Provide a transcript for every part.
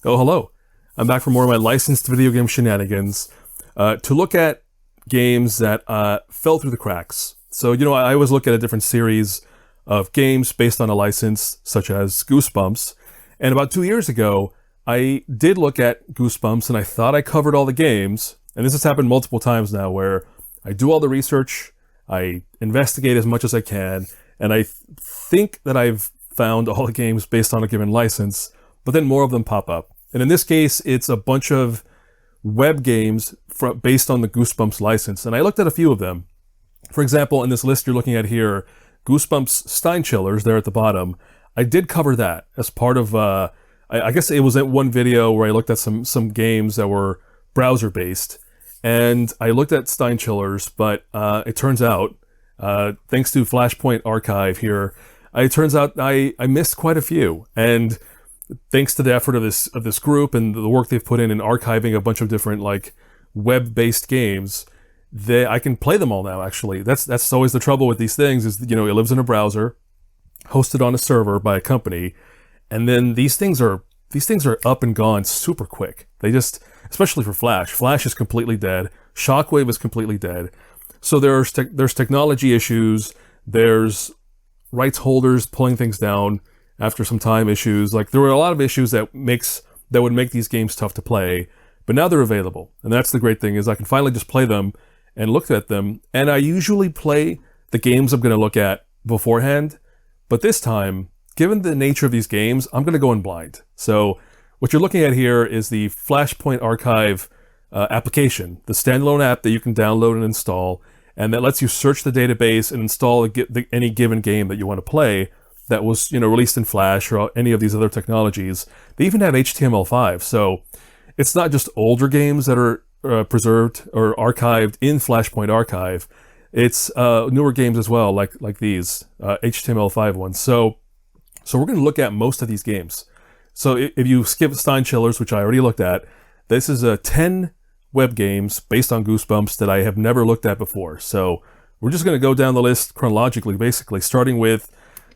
Oh, hello. I'm back for more of my licensed video game shenanigans to look at games that fell through the cracks. So, I always look at a different series of games based on a license, such as Goosebumps. And about 2 years ago, I did look at Goosebumps and I thought I covered all the games. And this has happened multiple times now where I do all the research, I investigate as much as I can, and I think that I've found all the games based on a given license, but then more of them pop up. And in this case, it's a bunch of web games based on the Goosebumps license. And I looked at a few of them. For example, in this list you're looking at here, Goosebumps Stein Chillers there at the bottom. I did cover that as part of, I guess it was in one video where I looked at some games that were browser-based. And I looked at Stein Chillers, but it turns out, thanks to Flashpoint Archive here, it turns out I missed quite a few. And thanks to the effort of this group and the work they've put in archiving a bunch of different web-based games, I can play them all now. Actually, that's always the trouble with these things is it lives in a browser, hosted on a server by a company, and then these things are up and gone super quick. They just, especially for Flash. Flash is completely dead. Shockwave is completely dead. So there's technology issues. There's rights holders pulling things down after some time issues. There were a lot of issues that would make these games tough to play, but now they're available. And that's the great thing is I can finally just play them and look at them. And I usually play the games I'm going to look at beforehand, but this time, given the nature of these games, I'm going to go in blind. So what you're looking at here is the Flashpoint Archive application, the standalone app that you can download and install, and that lets you search the database and install any given game that you want to play that was released in Flash or any of these other technologies. They even have HTML5, so it's not just older games that are preserved or archived in Flashpoint Archive. It's newer games as well, like these HTML5 ones. So we're going to look at most of these games. So if you skip Stein Chillers, which I already looked at, this is 10 web games based on Goosebumps that I have never looked at before. So we're just going to go down the list chronologically, basically, starting with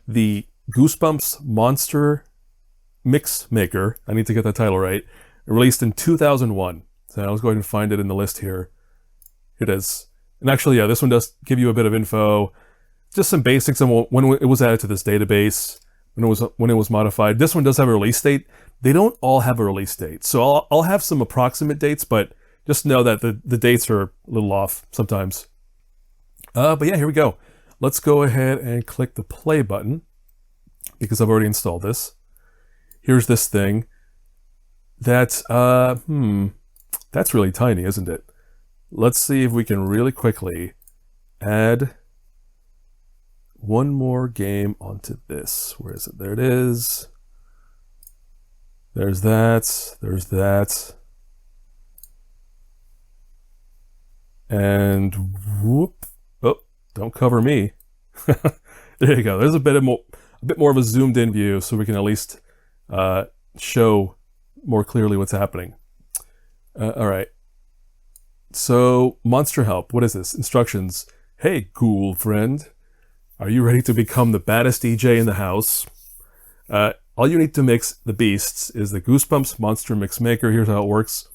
the Goosebumps Monster Mix Maker. I need to get that title right. Released in 2001. So I was going to find it in the list here. It is. And actually, yeah, this one does give you a bit of info. Just some basics on when it was added to this database, when it was modified. This one does have a release date. They don't all have a release date. So I'll have some approximate dates, but just know that the dates are a little off sometimes. But yeah, here we go. Let's go ahead and click the play button because I've already installed this. Here's this thing. That's really tiny, isn't it? Let's see if we can really quickly add one more game onto this. Where is it? There it is. There's that. There's that. And whoop. Oh, don't cover me. There you go. There's a bit more of a zoomed in view so we can at least show more clearly what's happening. All right. So, Monster Help. What is this? Instructions. Hey, ghoul friend. Are you ready to become the baddest DJ in the house? All you need to mix the beasts is the Goosebumps Monster Mix Maker. Here's how it works.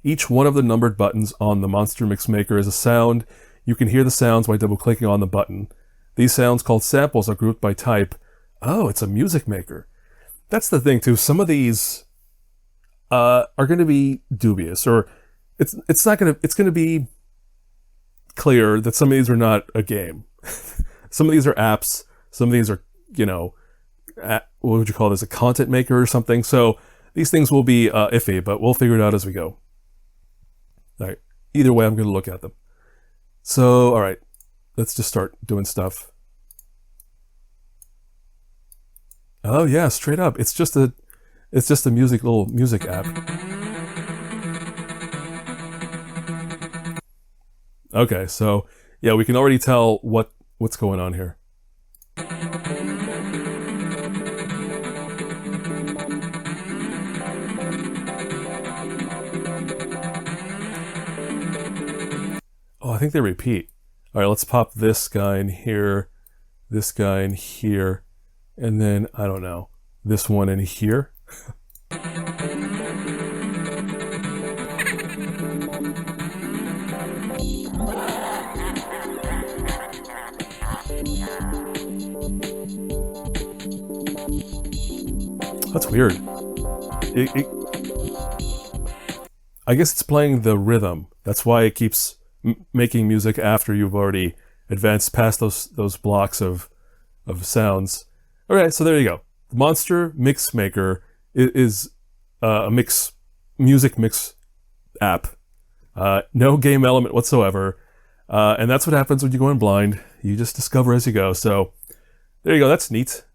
Each one of the numbered buttons on the Monster Mix Maker is a sound. You can hear the sounds by double-clicking on the button. These sounds, called samples, are grouped by type. Oh, it's a music maker. That's the thing, too. Some of these are going to be dubious, or it's going to be clear that some of these are not a game. Some of these are apps. Some of these are, what would you call this? A content maker or something. So these things will be iffy, but we'll figure it out as we go. All right. Either way, I'm going to look at them. So, all right, let's just start doing stuff. Oh yeah, straight up. It's just a little music app. Okay, so yeah, we can already tell what's going on here. Oh, I think they repeat. All right, let's pop this guy in here, this guy in here, and then, I don't know, this one in here. Weird. I guess it's playing the rhythm. That's why it keeps making music after you've already advanced past those blocks of sounds. All right, so there you go. The Monster Mix Maker is a music mix app. No game element whatsoever. And that's what happens when you go in blind. You just discover as you go. So there you go. That's neat.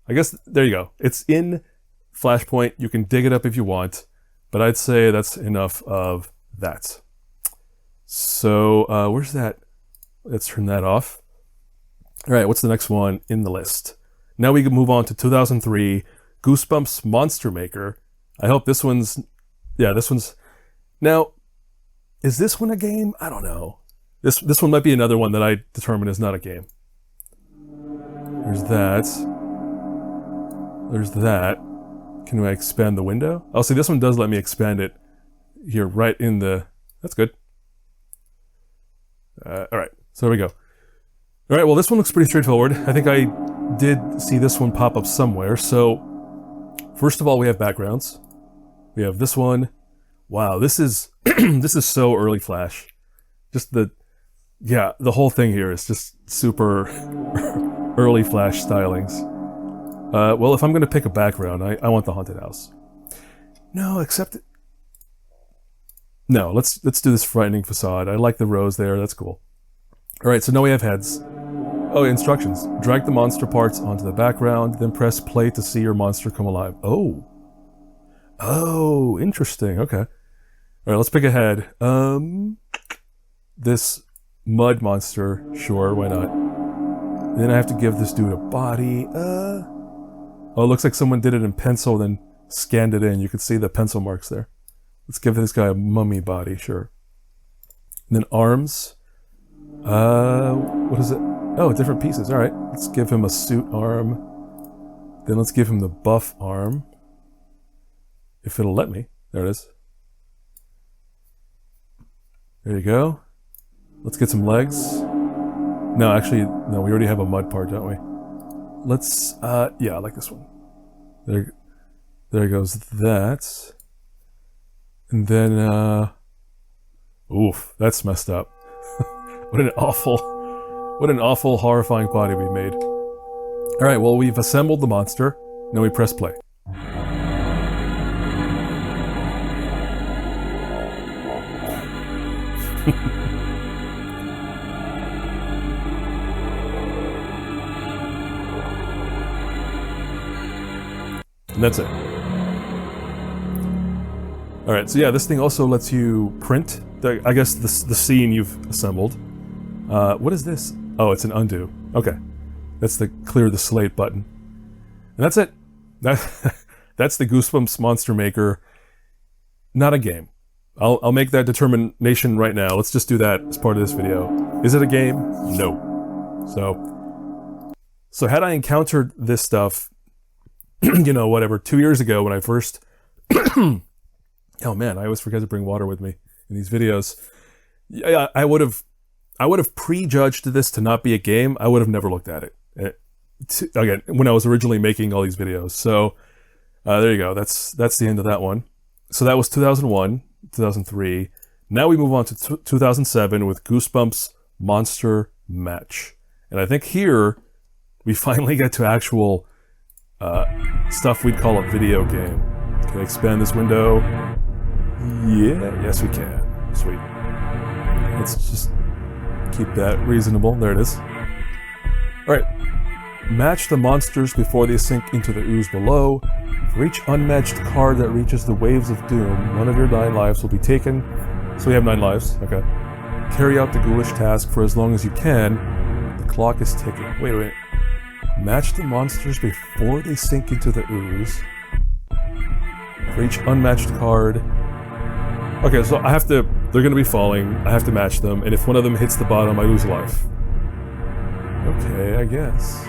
I guess there you go. It's in Flashpoint. You can dig it up if you want. But I'd say that's enough of that. So where's that? Let's turn that off. All right, what's the next one in the list? Now we can move on to 2003, Goosebumps Monster Maker. I hope this one's... Yeah, this one's... Now, is this one a game? I don't know. This one might be another one that I determine is not a game. There's that. There's that. Can I expand the window? Oh, see, this one does let me expand it here right in the... That's good. All right, so there we go. All right, well, this one looks pretty straightforward. I think I did see this one pop up somewhere. So, first of all, we have backgrounds. We have this one. Wow, this is this is so early Flash. Just the whole thing here is just super early Flash stylings. Well, if I'm going to pick a background, I want the haunted house. No, except... No, let's do this frightening facade. I like the rose there. That's cool. All right, so now we have heads. Oh, instructions. Drag the monster parts onto the background, then press play to see your monster come alive. Oh. Oh, interesting. Okay. All right, let's pick a head. This mud monster. Sure, why not? Then I have to give this dude a body. Oh, it looks like someone did it in pencil, then scanned it in. You can see the pencil marks there. Let's give this guy a mummy body, sure. And then arms. What is it? Oh, different pieces. All right. Let's give him a suit arm. Then let's give him the buff arm. If it'll let me. There it is. There you go. Let's get some legs. No, actually, no, we already have a mud part, don't we? Let's, yeah, I like this one. There goes that. And then, oof, that's messed up. What an awful, horrifying body we made. All right, well, we've assembled the monster. Now we press play. And that's it. All right, so yeah, this thing also lets you print, I guess, the scene you've assembled. What is this? Oh, it's an undo. Okay. That's the clear the slate button. And that's it. That's the Goosebumps Monster Maker. Not a game. I'll make that determination right now. Let's just do that as part of this video. Is it a game? No. So had I encountered this stuff, you know, whatever, 2 years ago when I first... Oh man, I always forget to bring water with me in these videos. Yeah, I would have prejudged this to not be a game. I would have never looked at it. Again, when I was originally making all these videos. So there you go. That's the end of that one. So that was 2001, 2003. Now we move on to 2007 with Goosebumps Monster Match. And I think here we finally get to actual stuff we'd call a video game. Can I expand this window? Yeah, yes we can. Sweet. Let's just keep that reasonable. There it is. Alright. Match the monsters before they sink into the ooze below. For each unmatched card that reaches the waves of doom, one of your 9 lives will be taken. So we have 9 lives. Okay. Carry out the ghoulish task for as long as you can. The clock is ticking. Wait. Match the monsters before they sink into the ooze. For each unmatched card. Okay, so they're gonna be falling, I have to match them, and if one of them hits the bottom, I lose a life. Okay, I guess.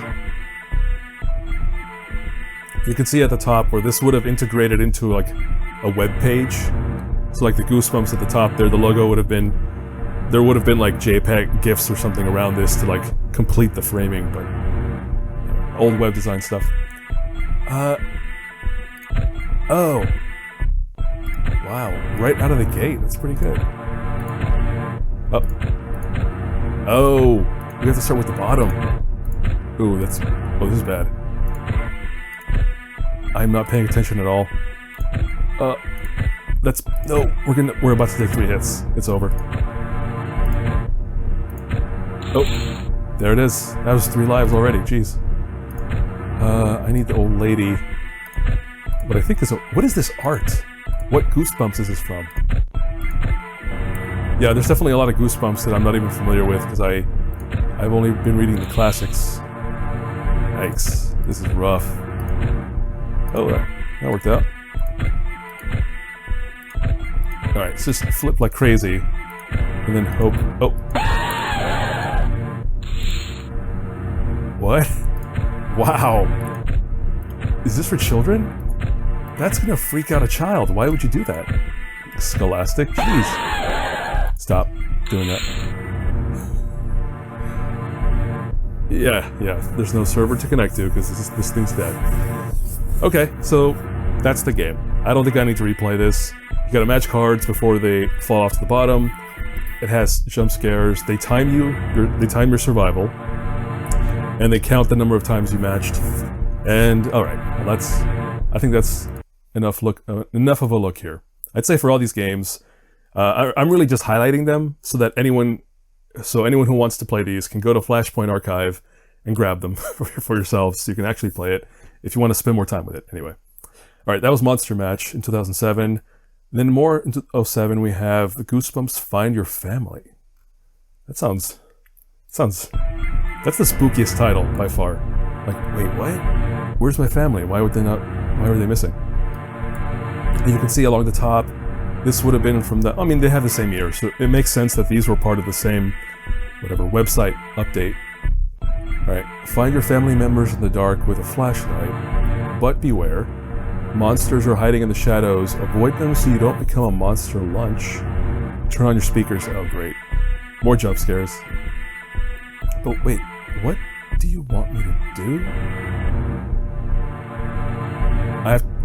You can see at the top where this would have integrated into like a web page. So like the Goosebumps at the top there, the logo would have been, there would have been like JPEG GIFs or something around this to like complete the framing, but old web design stuff. Oh. Wow, right out of the gate. That's pretty good. Oh. Oh, we have to start with the bottom. Ooh, that's... Oh, this is bad. I'm not paying attention at all. That's... No, we're about to take 3 hits. It's over. Oh, there it is. That was 3 lives already, jeez. I need the old lady. But I think this... What is this art? What Goosebumps is this from? Yeah, there's definitely a lot of Goosebumps that I'm not even familiar with, because I've only been reading the classics. Yikes. This is rough. Oh, that worked out. Alright, let's just flip like crazy. And then hope... Oh! What? Wow! Is this for children? That's gonna freak out a child. Why would you do that? Scholastic? Jeez. Stop doing that. Yeah, there's no server to connect to because this thing's dead. Okay, so that's the game. I don't think I need to replay this. You gotta match cards before they fall off to the bottom. It has jump scares. They time your survival. And they count the number of times you matched. And, alright, well I think that's enough of a look here. I'd say for all these games, I'm really just highlighting them so that anyone who wants to play these can go to Flashpoint Archive and grab them for yourselves so you can actually play it if you want to spend more time with it. Anyway. Alright, that was Monster Match in 2007. Then more in 2007 we have the Goosebumps Find Your Family. That sounds... That's the spookiest title by far. Like, wait, what? Where's my family? Why were they missing? And you can see along the top, this would have been from the... I mean, they have the same year, so it makes sense that these were part of the same, whatever, website update. Alright, find your family members in the dark with a flashlight, but beware. Monsters are hiding in the shadows. Avoid them so you don't become a monster lunch. Turn on your speakers. Oh, great. More jump scares. But wait, what do you want me to do?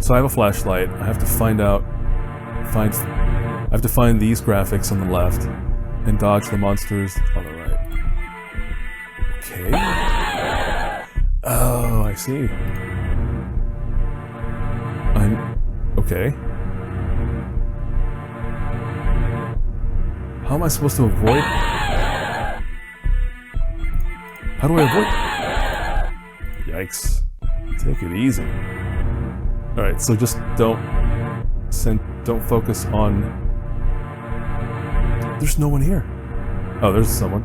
So I have a flashlight. I have to find these graphics on the left and dodge the monsters on the right. Okay. Oh, I see. Okay. How am I supposed to avoid? How do I avoid? Yikes. Take it easy. Alright, so just don't focus on... There's no one here. Oh, there's someone.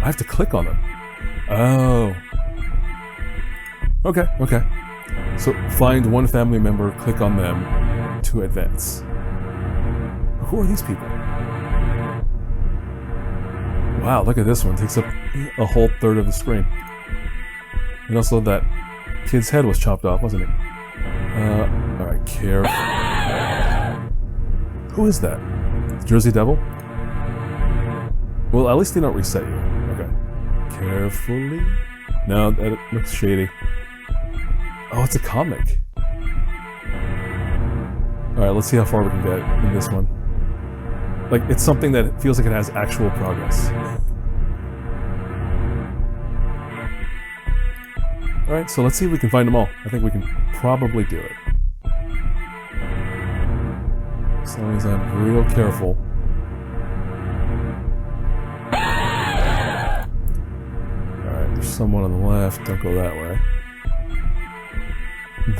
I have to click on them. Oh. Okay. So find one family member, click on them to advance. Who are these people? Wow, look at this one. It takes up a whole third of the screen. And also that kid's head was chopped off, wasn't it? Alright, careful. Who is that? Jersey Devil? Well, at least they don't reset you. Okay. Carefully. No, that looks shady. Oh, it's a comic. Alright, let's see how far we can get in this one. Like, it's something that feels like it has actual progress. Alright, so let's see if we can find them all. I think we can probably do it. As long as I'm real careful. Alright, there's someone on the left. Don't go that way.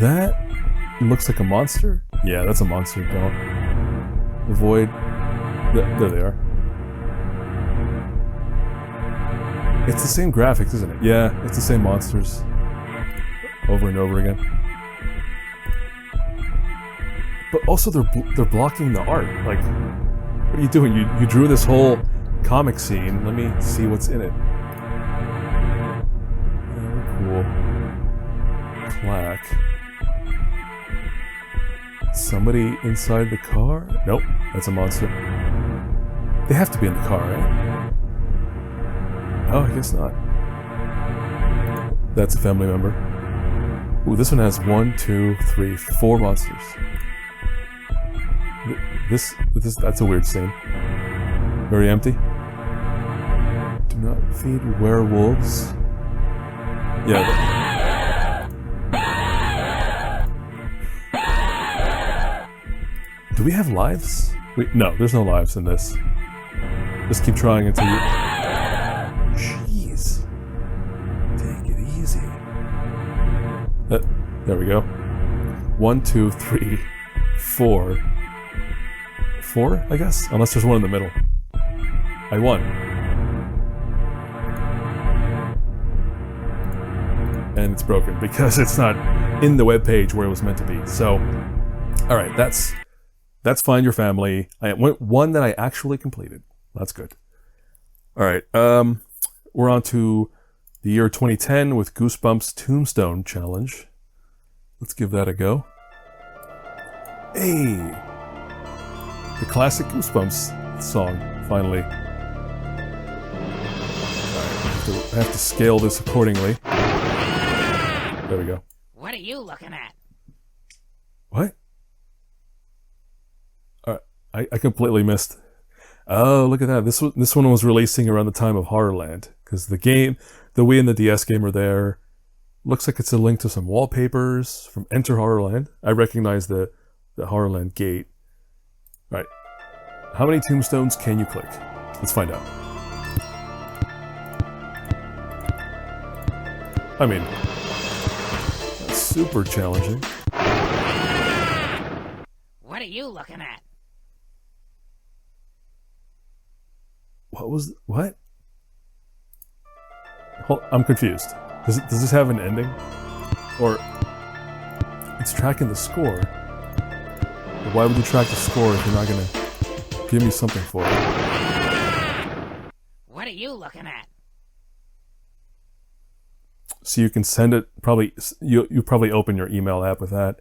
That looks like a monster? Yeah, that's a monster. Don't avoid. There they are. It's the same graphics, isn't it? Yeah, it's the same monsters. Over and over again. But also they're blocking the art. Like, what are you doing? You drew this whole comic scene. Let me see what's in it. Oh, cool. Clack. Somebody inside the car? Nope, that's a monster. They have to be in the car, right? Oh, I guess not. That's a family member. Ooh, this one has 1, 2, 3, 4 monsters. That's a weird scene. Very empty. Do not feed werewolves. Yeah. Do we have lives? No, there's no lives in this. Just keep trying until you... Jeez. Take it easy. There we go. 1, 2, 3, 4. 4, I guess? Unless there's one in the middle. I won. And it's broken because it's not in the web page where it was meant to be. So, alright, that's Find Your Family. I went one that I actually completed. That's good. Alright, we're on to the year 2010 with Goosebumps Tombstone Challenge. Let's give that a go. Hey! The classic Goosebumps song, finally. Alright, I have to scale this accordingly. There we go. What are you looking at? What? I completely missed. Oh, look at that. This one was releasing around the time of Horrorland. Because the Wii and the DS game are there. Looks like it's a link to some wallpapers from Enter Horrorland. I recognize the Horrorland gate. Right. How many tombstones can you click? Let's find out. I mean, that's super challenging. What are you looking at? What? I'm confused. Does this have an ending? Or it's tracking the score? But why would you track the score if you're not gonna give me something for it? What are you looking at? So you can send it, probably, you probably open your email app with that.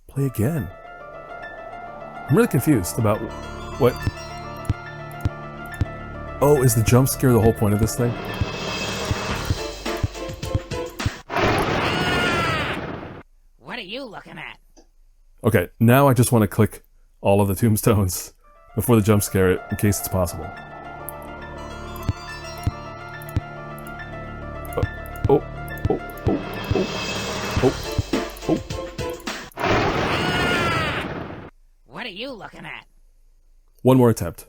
Play again. I'm really confused about what... Oh, is the jump scare the whole point of this thing? What are you looking at? Okay, now I just want to click all of the tombstones before the jump scare in case it's possible. Oh. What are you looking at? One more attempt.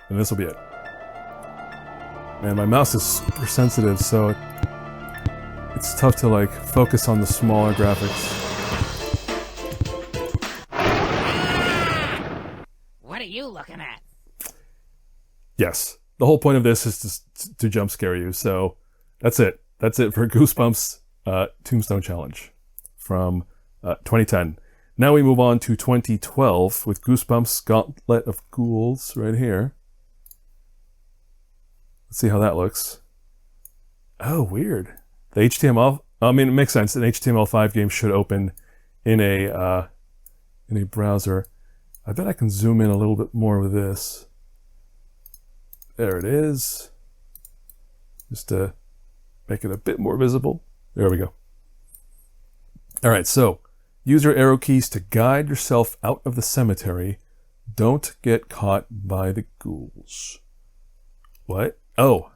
And this will be it. Man, my mouse is super sensitive, so it's tough to like focus on the smaller graphics. What are you looking at? Yes. The whole point of this is to jump scare you, so that's it. That's it for Goosebumps Tombstone Challenge from 2010. Now we move on to 2012 with Goosebumps Gauntlet of Ghouls right here. Let's see how that looks. Oh, weird. The HTML, I mean, it makes sense. An HTML5 game should open in a browser. I bet I can zoom in a little bit more with this. There it is. Just to make it a bit more visible. There we go. All right, so use your arrow keys to guide yourself out of the cemetery. Don't get caught by the ghouls. What? Oh,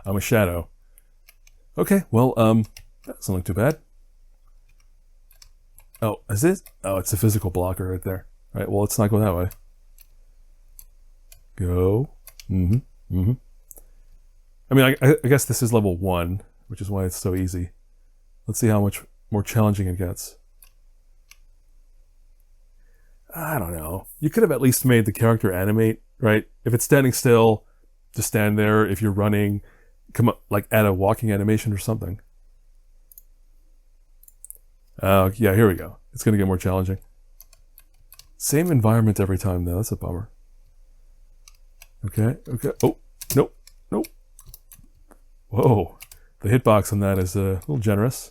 I'm a shadow. Okay, well, that doesn't look too bad. Oh, is it? Oh, it's a physical blocker right there. All right, well, let's not go that way. Go. I mean, I guess this is level 1, which is why it's so easy. Let's see how much more challenging it gets. I don't know. You could have at least made the character animate, right? If it's standing still, just stand there. If you're running, come up, like add a walking animation or something. Yeah, here we go. It's going to get more challenging. Same environment every time, though. That's a bummer. Okay. Oh, nope. Whoa. The hitbox on that is a little generous.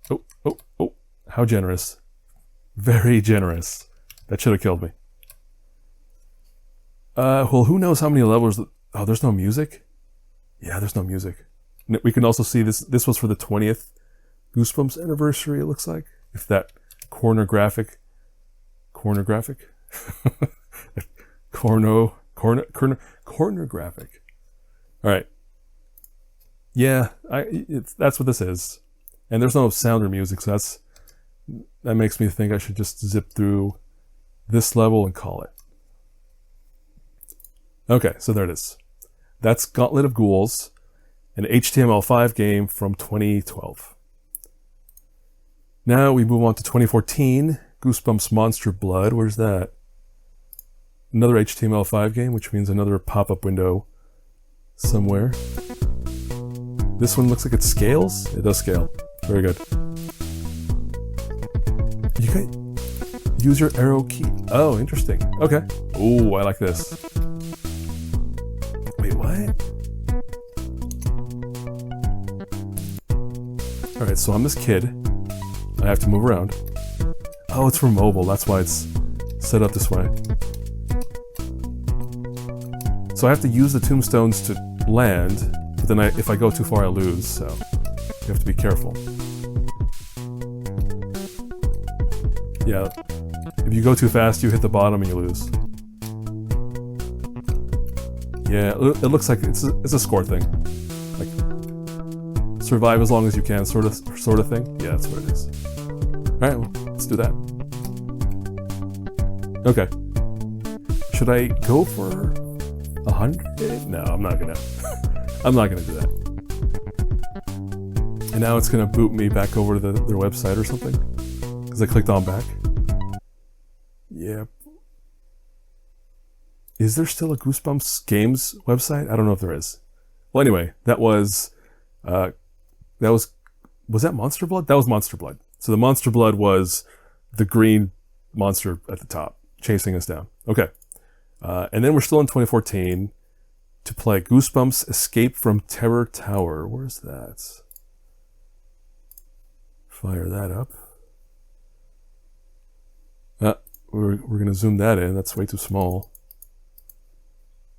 Oh. How generous. Very generous. That should have killed me. Well, who knows how many levels... Oh, there's no music? Yeah, there's no music. We can also see this. This was for the 20th Goosebumps anniversary. It looks like, if that corner graphic, corner graphic. Corner graphic. All right. Yeah, that's what this is. And there's no sound or music, so that makes me think I should just zip through this level and call it. Okay, so there it is. That's Gauntlet of Ghouls, an HTML5 game from 2012. Now we move on to 2014, Goosebumps Monster Blood. Where's that? Another HTML5 game, which means another pop-up window somewhere. This one looks like it scales. It does scale. Very good. You can use your arrow key. Oh, interesting. Okay. Ooh, I like this. Wait, what? Alright, so I'm this kid. I have to move around. Oh, it's for mobile. That's why it's set up this way. So I have to use the tombstones to land, but then if I go too far, I lose, so you have to be careful. Yeah, if you go too fast, you hit the bottom and you lose. Yeah, it looks like it's a score thing. Like, survive as long as you can, sort of thing. Yeah, that's what it is. Alright, well, let's do that. Okay. Should I go for 100? No, I'm not gonna. I'm not gonna do that. And now it's gonna boot me back over to their website or something, because I clicked on back. Yeah. Is there still a Goosebumps Games website? I don't know if there is. Well, anyway, was that Monster Blood? That was Monster Blood. So the Monster Blood was the green monster at the top, chasing us down. Okay. And then we're still in 2014 to play Goosebumps Escape from Terror Tower. Where's that? Fire that up. We're going to zoom that in. That's way too small.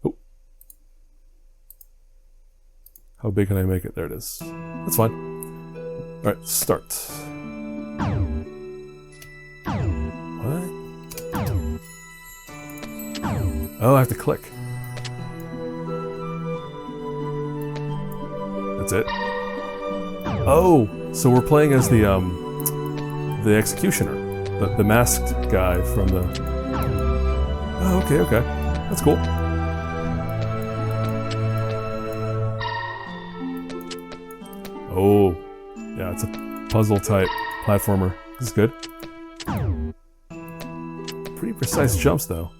Oh. How big can I make it? There it is. That's fine. All right, start. What? Oh, I have to click. That's it. Oh, so we're playing as the executioner, the masked guy from the. Oh, okay, that's cool. Oh, yeah, it's a puzzle type platformer. This is good. Pretty precise jumps though.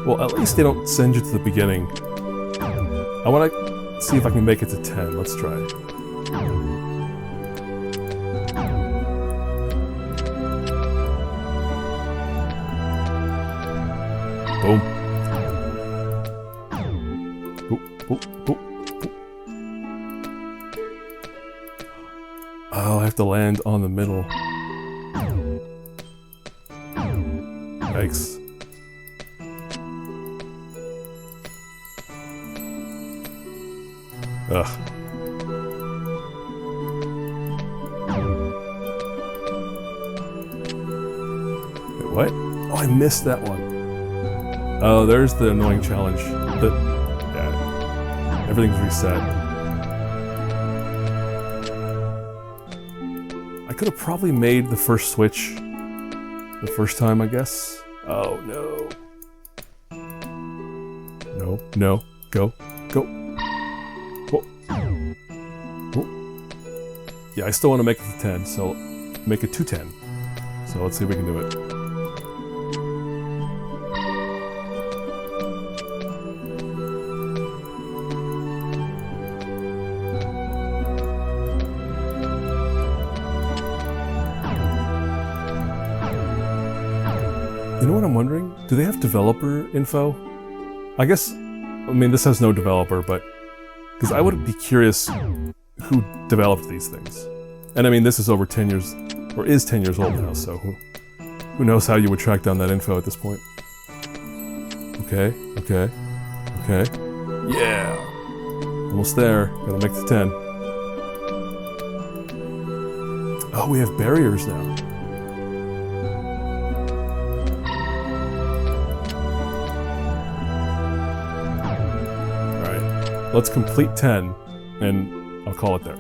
Well, at least they don't send you to the beginning. I want to see if I can make it to 10. Let's try. Boom. Boop, boop, boop, boop. Oh, I have to land on the middle. Yikes. Ugh. Wait, what? Oh, I missed that one. Oh, there's the annoying challenge. Yeah, everything's reset. I could have probably made the first switch the first time, I guess. Oh, no. No. Go. Yeah, I still want to make it to 10, so make it to 10. So let's see if we can do it. You know what I'm wondering? Do they have developer info? I mean, this has no developer, but because I would be curious who developed these things. And I mean, this is over 10 years, or is 10 years old now, so Who knows how you would track down that info at this point. Okay. Yeah! Almost there. Gotta make the 10. Oh, we have barriers now. Alright. Let's complete 10, and I'll call it there.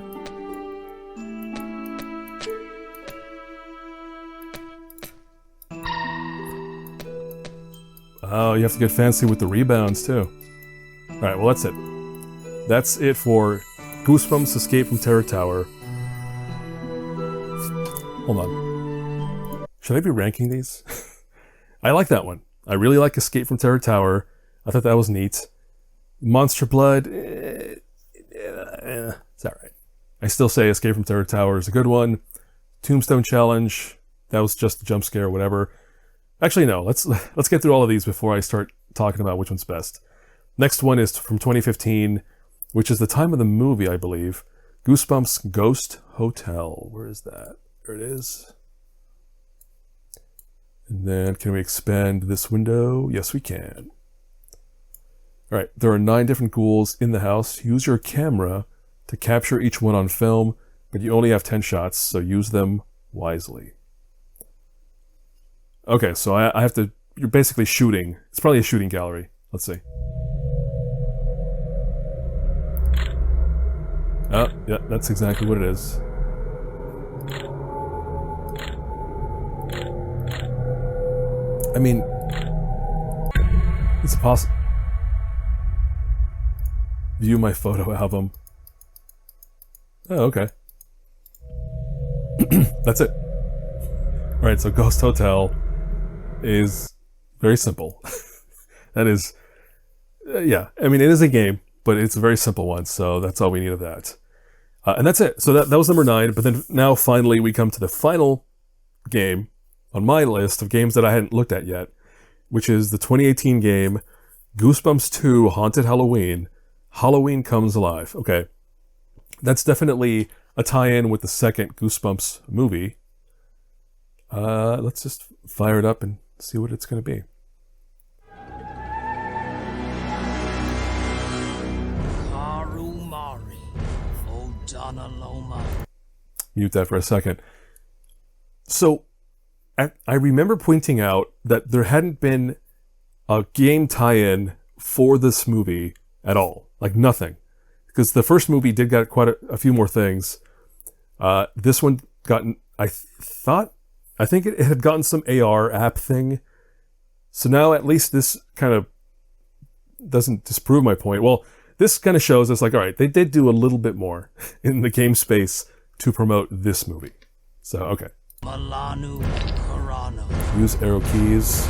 Oh, you have to get fancy with the rebounds, too. Alright, well that's it. That's it for Goosebumps Escape from Terror Tower. Hold on. Should I be ranking these? I like that one. I really like Escape from Terror Tower. I thought that was neat. Monster Blood, it's alright. I still say Escape from Terror Tower is a good one. Tombstone Challenge, that was just a jump scare, whatever. Actually, no. Let's get through all of these before I start talking about which one's best. Next one is from 2015, which is the time of the movie, I believe. Goosebumps Ghost Hotel. Where is that? There it is. And then, can we expand this window? Yes, we can. Alright, there are 9 different ghouls in the house. Use your camera to capture each one on film, but you only have 10 shots, so use them wisely. Okay, so I have to... You're basically shooting. It's probably a shooting gallery. Let's see. Oh, yeah, that's exactly what it is. I mean... It's possible... View my photo album. Oh, okay. That's it. Alright, so Ghost Hotel is very simple. That is... yeah, I mean, it is a game, but it's a very simple one, so that's all we need of that. And that's it. So that was number 9, but then now finally we come to the final game on my list of games that I hadn't looked at yet, which is the 2018 game Goosebumps 2 Haunted Halloween. Halloween Comes Alive. Okay. That's definitely a tie-in with the second Goosebumps movie. Let's just fire it up and see what it's going to be. Mute that for a second. So, I remember pointing out that there hadn't been a game tie-in for this movie at all. Like, nothing. Because the first movie did get quite a few more things. This one gotten... I think it had gotten some AR app thing. So now at least this kind of doesn't disprove my point. Well, this kind of shows us like, all right, they did do a little bit more in the game space to promote this movie. So, okay. Use arrow keys.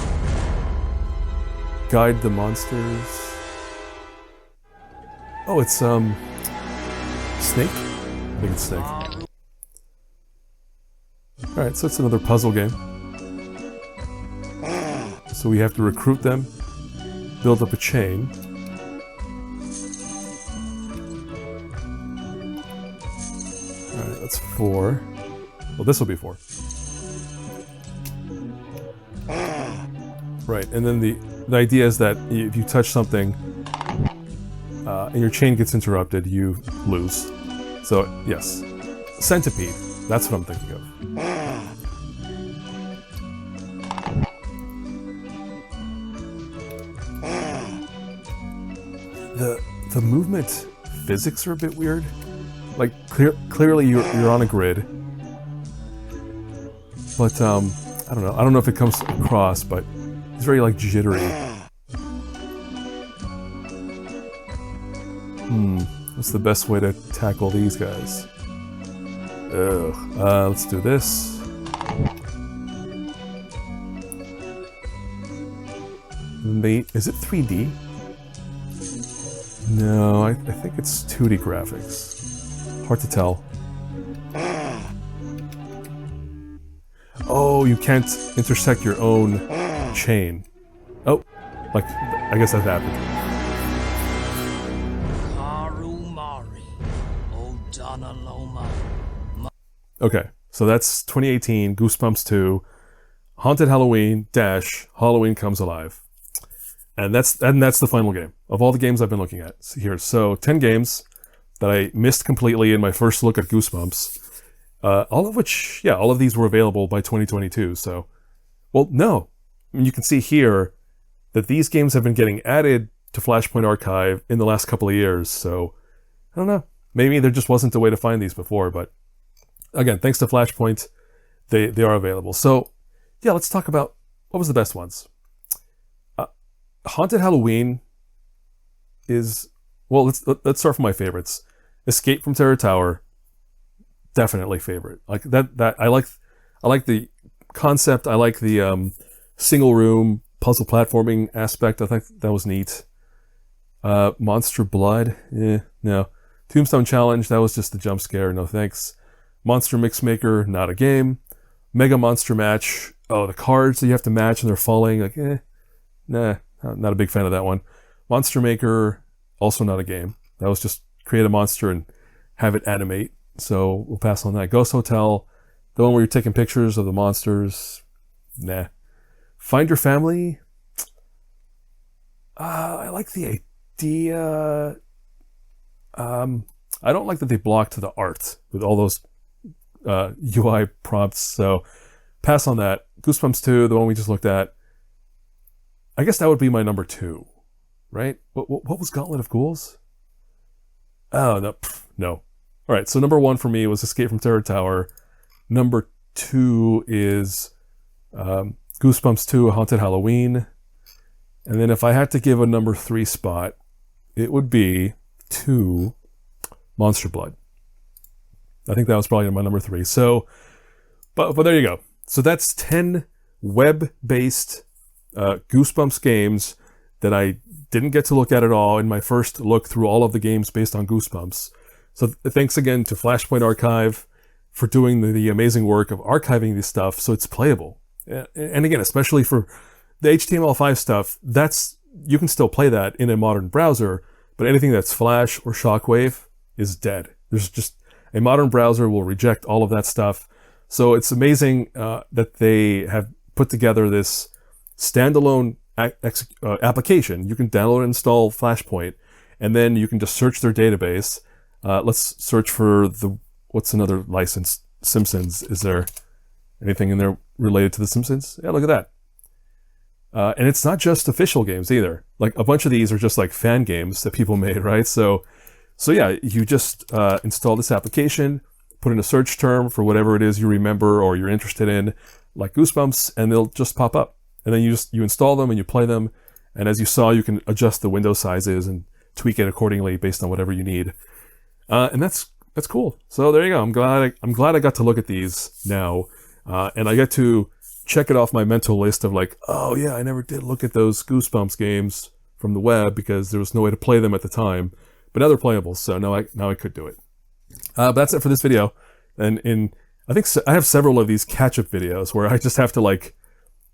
Guide the monsters. Oh, it's, Snake? I think it's Snake. Alright, so it's another puzzle game. So we have to recruit them, build up a chain. Alright, that's 4. Well, this will be 4. Right, and then the idea is that if you touch something and your chain gets interrupted, you lose. So, yes. Centipede. That's what I'm thinking of. The movement physics are a bit weird. Like, clearly you're on a grid. But, I don't know. I don't know if it comes across, but it's very, like, jittery. What's the best way to tackle these guys? Ugh. Let's do this. Is it 3D? No, I think it's 2D graphics. Hard to tell. Oh, you can't intersect your own chain. Oh, like, I guess that happened. Okay, so that's 2018, Goosebumps 2. Haunted Halloween dash Halloween Comes Alive. And that's the final game of all the games I've been looking at here. So 10 games that I missed completely in my first look at Goosebumps. All of which, yeah, all of these were available by 2022. So, well, no. I mean, you can see here that these games have been getting added to Flashpoint Archive in the last couple of years. So, I don't know. Maybe there just wasn't a way to find these before. But again, thanks to Flashpoint, they are available. So, yeah, let's talk about what was the best ones. Haunted Halloween is, well, let's start from my favorites. Escape from Terror Tower, definitely favorite. Like that I like the concept. I like the single room puzzle platforming aspect. I think that was neat. Monster Blood, no. Tombstone Challenge, that was just the jump scare, no thanks. Monster Mix Maker, not a game. Mega Monster Match, oh, the cards that you have to match and they're falling, like, nah. Not a big fan of that one. Monster Maker, also not a game. That was just create a monster and have it animate. So we'll pass on that. Ghost Hotel, the one where you're taking pictures of the monsters. Nah. Find Your Family. I like the idea. I don't like that they blocked the art with all those UI prompts. So pass on that. Goosebumps 2, the one we just looked at. I guess that would be my number 2, right? What was Gauntlet of Ghouls? Oh, no. All right, so number 1 for me was Escape from Terror Tower. Number 2 is Goosebumps 2, Haunted Halloween. And then if I had to give a number 3 spot, it would be 2, Monster Blood. I think that was probably my number 3. So, but there you go. So that's 10 web-based Goosebumps games that I didn't get to look at all in my first look through all of the games based on Goosebumps. So thanks again to Flashpoint Archive for doing the amazing work of archiving this stuff so it's playable. And again, especially for the HTML5 stuff, you can still play that in a modern browser, but anything that's Flash or Shockwave is dead. There's just a modern browser will reject all of that stuff. So it's amazing that they have put together this standalone application. You can download and install Flashpoint, and then you can just search their database. Let's search for what's another license? Simpsons. Is there anything in there related to The Simpsons? Yeah, look at that. And it's not just official games either. Like a bunch of these are just like fan games that people made, right? So yeah, you just install this application, put in a search term for whatever it is you remember or you're interested in, like Goosebumps, and they'll just pop up. And then you install them and you play them. And as you saw, you can adjust the window sizes and tweak it accordingly based on whatever you need. And that's cool. So there you go. I'm glad I got to look at these now. And I get to check it off my mental list of like, oh yeah, I never did look at those Goosebumps games from the web because there was no way to play them at the time. But now they're playable, so now I could do it. But that's it for this video. And I think I have several of these catch-up videos where I just have to like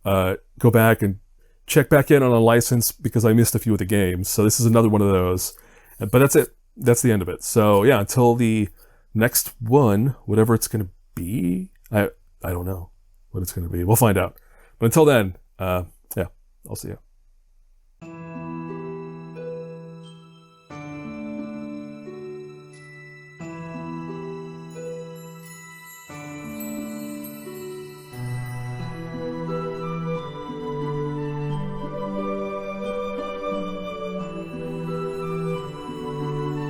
go back and check back in on a license because I missed a few of the games. So this is another one of those. But that's it. That's the end of it. So yeah, until the next one, whatever it's going to be, I don't know what it's going to be. We'll find out. But until then, yeah, I'll see you.